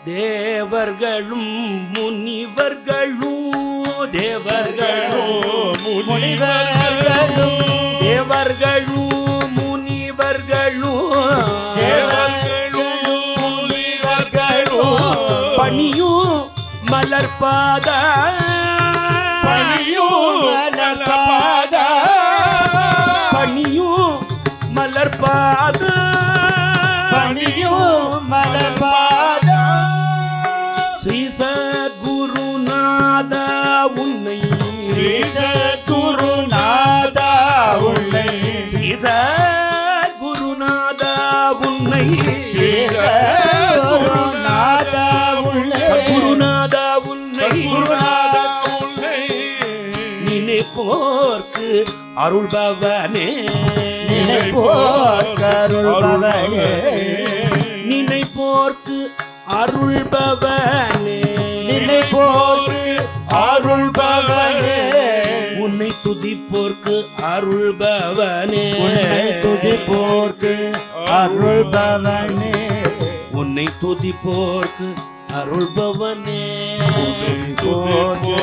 தேவர்களும் முனிவர்களும் தேவர்களும் முனிவர்களும் தேவர்களும் முனிவர்களும் பணியும் மலர்பாத பணியும் மலர்பாத ஸ்ரீ சத்குருநாத உன்னை ஸ்ரீ சத்குருநாத உன்னை ஸ்ரீ சத்குருநாத உன்னை ஸ்ரீ சத்குருநாத உன்னை சத்குருநாத உன்னை நினைப்போர்க்கு அருள்பவனே நினைப்போர்க்கு அருள்பவனே நினைப்போர்க்கு அருள்பவனே நினைப்போர்க்கு அருள்பவனே உன்னை துதிப்போர்க்கு அருள்பவனே உன்னை துதிப்போர்க்கு அருள்பவனே உன்னை துதிப்போர்க்கு அருள்பவனே துதிப்போர்க்கு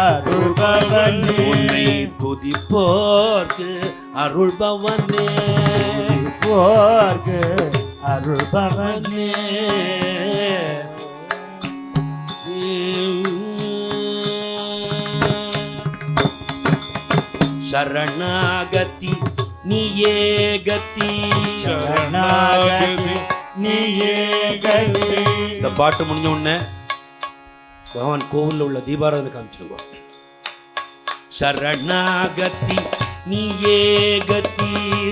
அருள்பவனே உன்னை துதிப்போர்க்கு அருள்பவனே துதிப்போர்க்கு அருள்பவனே சரணாகதி நீயே கதி சரணாகதி நீயே கதி. இந்த பாட்டு முடிஞ்ச உடனே பகவான் கோவில்ல உள்ள தீபாராதனை காமிச்சிருங்க. சரணாகதி நீயே கதி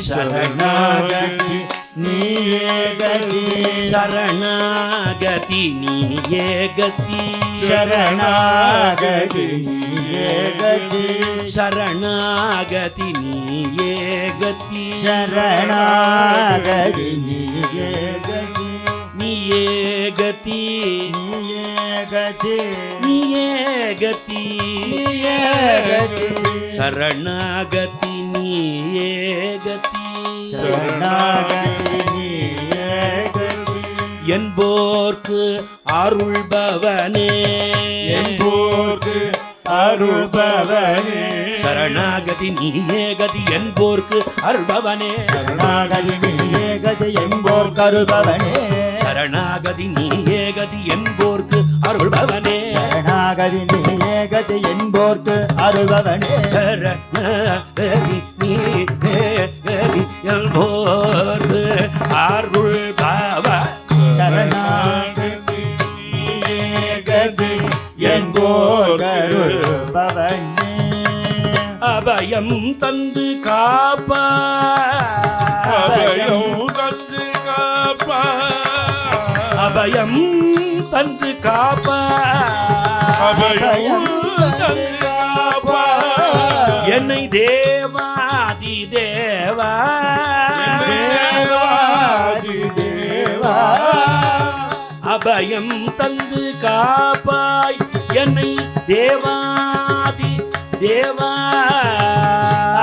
சரணாகதி நீயே கதி சரணாகதி நீயே கதி சரணாகதி நீயே கதி சரணாகதி நீயே கதி சரணாகதி நீயே கதி நீயே கதி நீயே கதி நீயே கதி நீயே கதி சரணாகதி நீயே கதி சரணாகதி நீயே கதி என்போர்க்கு அருள்பவனே என்போர்க்கு அருள்பவனே சரணாகதி நீயே கதி என்போர்க்கு அருள்பவனே சரணாகதி நீயே கதி என்போர்க்கு அருள்பவனே சரணாகதி நீயே கதி என்போர்க்கு அருள்பவனே சரணாகதி நீயே கதி என்போர்க்கு அருள்பவனே சரணாகதி நீயே கதி என்போர்க்கு அருள்பவ சரணாகதி நீயே கதி என்போர்க்கு அருள்பவனே அபயம் தந்து காப்பா அபயம் தந்து காப்பா அபயம் தந்து காப்பா அபயம் தந்து காப்பா என்னை தேவாதி தேவா தேவாதி தேவா அபயம் தந்து காப்பாய் என்னை தேவாதி தேவா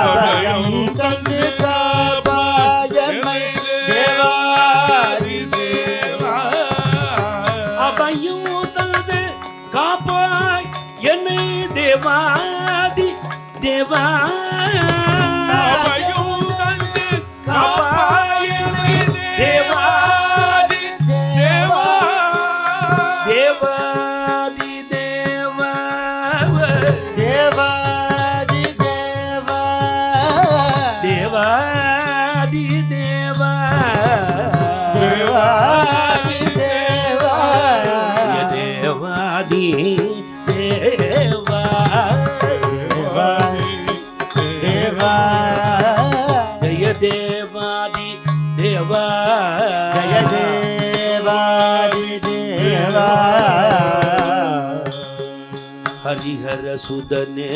அபயம் தந்து காப்பா என்னை தேவாதி தேவா அபயம் தந்து காப்பாய் என்னை தேவாதி தேவா அபயம் தந்து காப்பாய் என்னை தேவாதி தேவா தேவாதி தேவா தேவாதி தேவா தேவாதி தேவா தேவாதி தேவா தேவாதி தேவா தேவா ஜய தேவாதி தேவா ஜய தேவாதி தேவா ஹரிஹர சுதனே